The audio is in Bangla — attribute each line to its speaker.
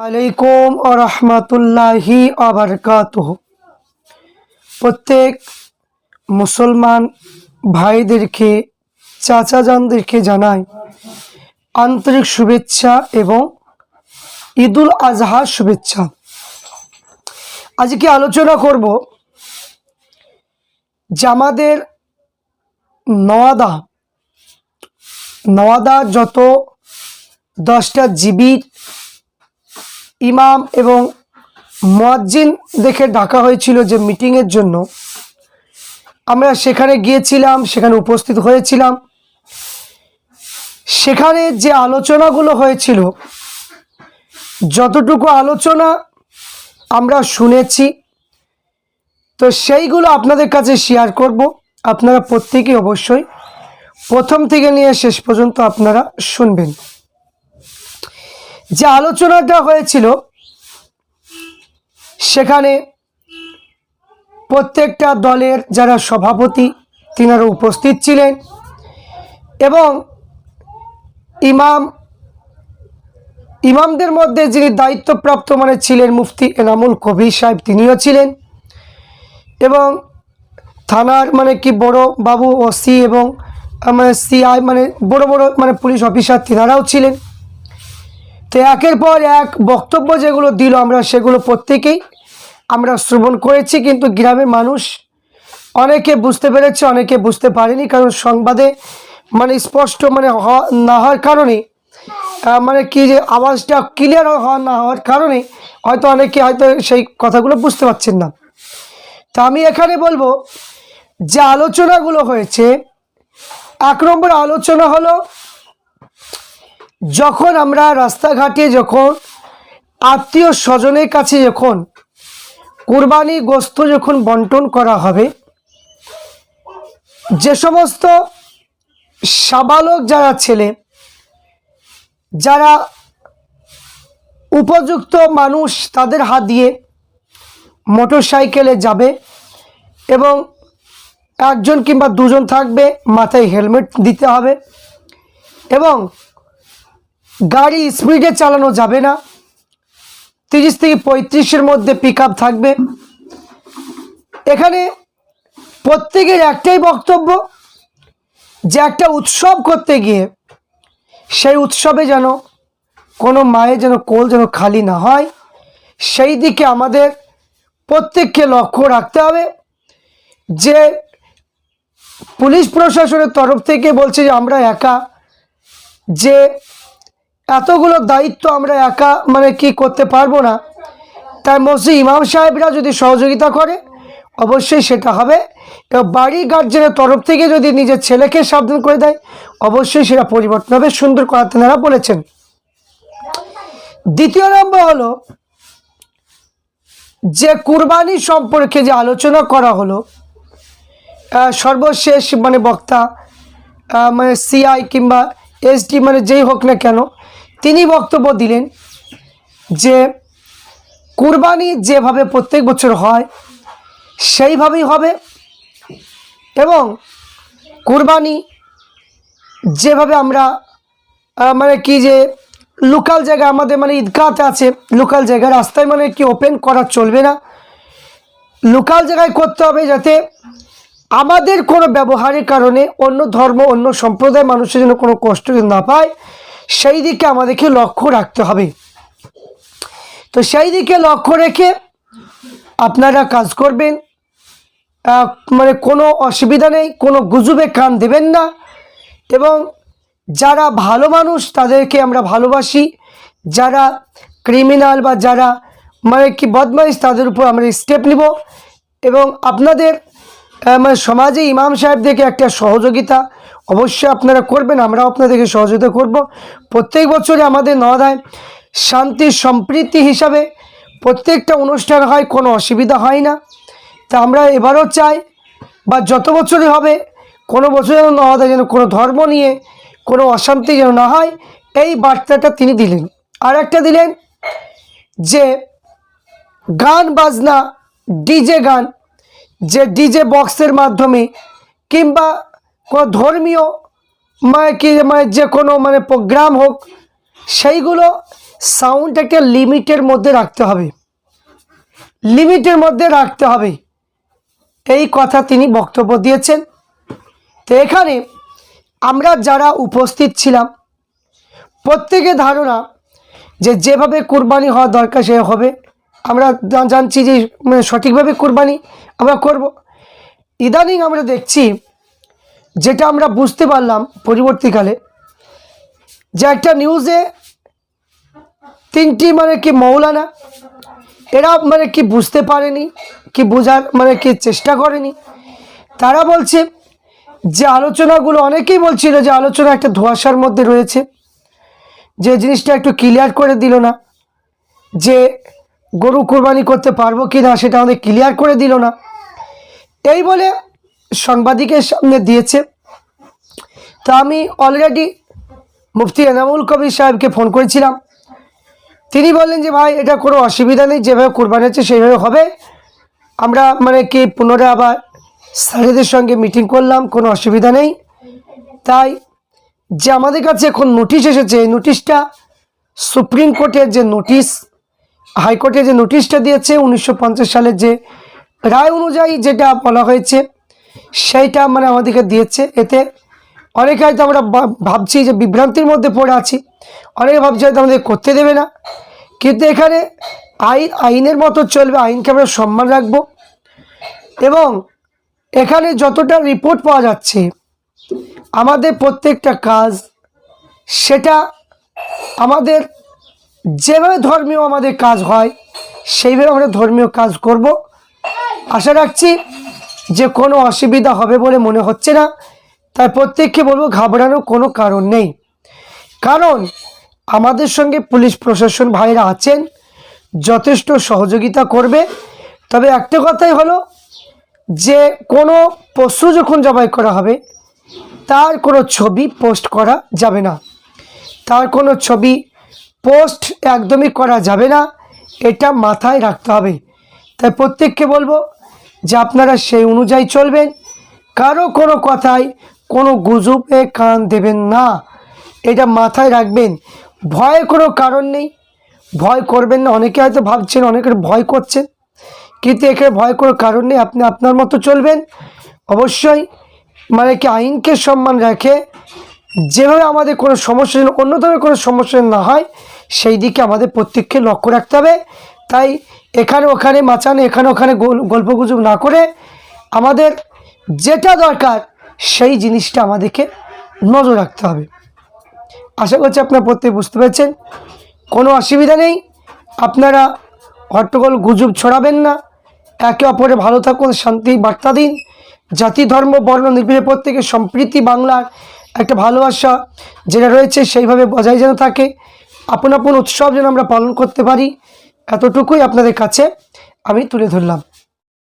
Speaker 1: আলাইকুম ওয়া রাহমাতুল্লাহি ওয়া বারাকাতুহু। প্রত্যেক মুসলমান ভাইদেরকে চাচাজানদেরকে জানাই আন্তরিক শুভেচ্ছা এবং ঈদুল আজহার শুভেচ্ছা। আজকে আলোচনা করব যে আমাদের নওয়াদা যত 10টা জিবির ইমাম এবং মুয়াজ্জিন দেখে ডাকা হয়েছিল যে মিটিংয়ের জন্য, আমরা সেখানে গিয়েছিলাম, সেখানে উপস্থিত হয়েছিলাম। সেখানে যে আলোচনাগুলো হয়েছিল, যতটুকু আলোচনা আমরা শুনেছি, তো সেইগুলো আপনাদের কাছে শেয়ার করব। আপনারা প্রত্যেকেই অবশ্যই প্রথম থেকে নিয়ে শেষ পর্যন্ত আপনারা শুনবেন। যে আলোচনাটা হয়েছিল সেখানে প্রত্যেকটা দলের যারা সভাপতি তিনারা উপস্থিত ছিলেন এবং ইমামদের মধ্যে যিনি দায়িত্বপ্রাপ্ত ছিলেন মুফতি এনামুল কবির সাহেব, তিনিও ছিলেন এবং থানার বড় বাবু ওসি এবং সিআই বড় বড় পুলিশ অফিসার তিনারাও ছিলেন। তো একের পর এক বক্তব্য যেগুলো দিল আমরা সেগুলো প্রত্যেকেই আমরা শ্রবণ করেছি, কিন্তু গ্রামের মানুষ অনেকে বুঝতে পেরেছে, অনেকে বুঝতে পারেনি, কারণ সংবাদে স্পষ্ট না হওয়ার কারণে যে আওয়াজটা ক্লিয়ার না হওয়ার কারণে হয়তো অনেকে হয়তো সেই কথাগুলো বুঝতে পারছেন না। তা আমি এখানে বলবো যে আলোচনাগুলো হয়েছে, 1 নম্বর আলোচনা হলো যখন আমরা রাস্তাঘাটে যখন আত্মীয় স্বজনের কাছে যখন কুরবানি গোশত যখন বন্টন করা হবে, যে সমস্ত সাবালক যারা ছেলে, যারা উপযুক্ত মানুষ, তাদের হাত দিয়ে মোটর সাইকেলে যাবে এবং 1জন কিংবা 2জন থাকবে, মাথায় হেলমেট দিতে হবে এবং গাড়ি স্পিডে চালানো যাবে না, 30 থেকে 35-এর মধ্যে পিকআপ থাকবে। এখানে প্রত্যেকের একটাই বক্তব্য যে একটা উৎসব করতে গিয়ে সেই উৎসবে যেন কোনো মায়ের যেন কোল যেন খালি না হয়, সেই দিকে আমাদের প্রত্যেককে লক্ষ্য রাখতে হবে। যে পুলিশ প্রশাসনের তরফ থেকে বলছে যে আমরা একা, যে এতগুলো দায়িত্ব আমরা একা কি করতে পারবো না, তাই মসজিদ ইমাম সাহেবরা যদি সহযোগিতা করে অবশ্যই সেটা হবে, এবং বাড়ি গার্জেনের তরফ থেকে যদি নিজের ছেলেকে সাবধান করে দেয় অবশ্যই সেটা পরিবর্তন হবে। সুন্দর কথা তেনারা বলেছেন। দ্বিতীয় নম্বর হলো যে কুরবানি সম্পর্কে যে আলোচনা করা হলো, সর্বশেষ বক্তা সিআই কিংবা এসডি যেই হোক না কেন, তিনি বক্তব্য দিলেন যে কুরবানি যেভাবে প্রত্যেক বছর হয় সেইভাবেই হবে এবং কুরবানি যেভাবে আমরা যে লোকাল জায়গা আমাদের ঈদগাহতে আছে, লোকাল জায়গায় রাস্তায় ওপেন করা চলবে না, লোকাল জায়গায় করতে হবে, যাতে আমাদের কোনো ব্যবহারের কারণে অন্য ধর্ম অন্য সম্প্রদায়ের মানুষের যেন কোনো কষ্ট না পায়, সেই দিকে আমাদেরকে লক্ষ্য রাখতে হবে। তো সেই দিকে লক্ষ্য রেখে আপনারা কাজ করবেন, কোনো অসুবিধা নেই, কোনো গুজবে কান দেবেন না এবং যারা ভালো মানুষ তাদেরকে আমরা ভালোবাসি, যারা ক্রিমিনাল বা যারা বদমাইশ তাদের উপর আমরা স্টেপ নিব এবং আপনাদের সমাজে ইমাম সাহেবদেরকে একটা সহযোগিতা অবশ্যই আপনারা করবেন, আমরাও আপনাদেরকে সহযোগিতা করব। প্রত্যেক বছরে আমাদের নওয়াদায় শান্তি সম্প্রীতি হিসাবে প্রত্যেকটা অনুষ্ঠান হয়, কোনো অসুবিধা হয় না। তা আমরা এবারও চাই বা যত বছরই হবে, কোনো বছর যেন নওয়াদায় যেন কোনো ধর্ম নিয়ে কোনো অশান্তি যেন না হয়, এই বার্তাটা তিনি দিলেন। আর একটা দিলেন যে গান বাজনা, ডিজে গান, যে ডিজে বক্সের মাধ্যমে কিংবা কোনো ধর্মীয় যে কোনো প্রোগ্রাম হোক, সেইগুলো সাউন্ড একটা লিমিটের মধ্যে রাখতে হবে, লিমিটের মধ্যে রাখতে হবে, এই কথা তিনি বক্তব্য দিয়েছেন। তো এখানে আমরা যারা উপস্থিত ছিলাম প্রত্যেকের ধারণা যে যেভাবে কুরবানি হওয়া দরকার সে হবে। আমরা জানছি যে মানে সঠিকভাবে কুরবানি আমরা করব। ইদানিং আমরা দেখছি, যেটা আমরা বুঝতে পারলাম পরবর্তীকালে, যে একটা নিউজে 3টি মানে কি মৌলানা, এরা মানে কি বুঝতে পারেনি, কি বোঝার মানে কি চেষ্টা করেনি। তারা বলছে যে আলোচনাগুলো, অনেকেই বলছিল যে আলোচনা একটা ধোঁয়াশার মধ্যে রয়েছে, যে জিনিসটা একটু ক্লিয়ার করে দিল না, যে গরু কুরবানি করতে পারবো কি না সেটা আমাদের ক্লিয়ার করে দিল না, এই বলে সাংবাদিকের সামনে দিয়েছে। তো আমি অলরেডি মুফতি এনামুল কবির সাহেবকে ফোন করেছিলাম। তিনি বললেন যে ভাই এটা কোনো অসুবিধা নেই, যেভাবে কুরবানি হচ্ছে সেইভাবে হবে। আমরা মানে কি পুনরায় আবার স্যারেদের সঙ্গে মিটিং করলাম, কোনো অসুবিধা নেই। তাই যে আমাদের কাছে এখন নোটিশ এসেছে, এই নোটিশটা সুপ্রিম কোর্টের যে নোটিশ, হাইকোর্টে যে নোটিশটা দিয়েছে 1950 সালের যে রায় অনুযায়ী যেটা বলা হয়েছে সেইটা মানে আমাদেরকে দিয়েছে। এতে অনেকে হয়তো আমরা ভাবছি যে বিভ্রান্তির মধ্যে পড়ে আছি, অনেকে ভাবছি হয়তো আমাদের করতে দেবে না, কিন্তু এখানে আইনের মতো চলবে, আইনকে আমরা সম্মান রাখবো। এবং এখানে যতটা রিপোর্ট পাওয়া যাচ্ছে আমাদের প্রত্যেকটা কাজ, সেটা আমাদের যেভাবে ধর্মীয় আমাদের কাজ হয় সেইভাবে আমরা ধর্মীয় কাজ করব। আশা রাখছি যে কোনো অসুবিধা হবে বলে মনে হচ্ছে না। তাই প্রত্যেককে বলবো ঘাবড়ানোর কোনো কারণ নেই, কারণ আমাদের সঙ্গে পুলিশ প্রশাসন ভাইরা আছেন, যথেষ্ট সহযোগিতা করবে। তবে একটা কথাই হলো যে কোনো পশু যখন জবাই করা হবে তার কোনো ছবি পোস্ট করা যাবে না, তার কোনো ছবি পোস্ট একদমই করা যাবে না, এটা মাথায় রাখতে হবে। তাই প্রত্যেককে বলবো যে আপনারা সেই অনুযায়ী চলবেন, কারো কোনো কথায় কোনো গুজবে কান দেবেন না, এটা মাথায় রাখবেন। ভয়ের কোনো কারণ নেই, ভয় করবেন না। অনেকে হয়তো ভাবছেন, অনেকের ভয় করছেন, কিন্তু এখানে ভয় কোনো কারণ নেই। আপনি আপনার মতো চলবেন, অবশ্যই মানে কি আইনকে সম্মান রাখে, যেভাবে আমাদের কোনো সমস্যা যেন অন্য ধরনের কোনো সমস্যা না হয় সেই দিকে আমাদের প্রত্যেককে লক্ষ্য রাখতে হবে। তাই এখানে ওখানে মাচানে, এখানে ওখানে গল্পগুজব না করে আমাদের যেটা দরকার সেই জিনিসটা আমাদেরকে নজর রাখতে হবে। আশা করছি আপনারা প্রত্যেকে বুঝতে পেরেছেন, কোনো অসুবিধা নেই। আপনারা হট্টগোল গুজব ছড়াবেন না, একে অপরে ভালো থাকুন, শান্তি বার্তা দিন। জাতি ধর্ম বর্ণ নির্বিশেষে প্রত্যেকের সম্প্রীতি, বাংলার একটা ভালোবাসা যেটা রয়েছে সেইভাবে বজায় যেন থাকে, আপন আপন উৎসব যেন আমরা পালন করতে পারি, এতটুকুই আপনাদের কাছে আমি তুলে ধরলাম।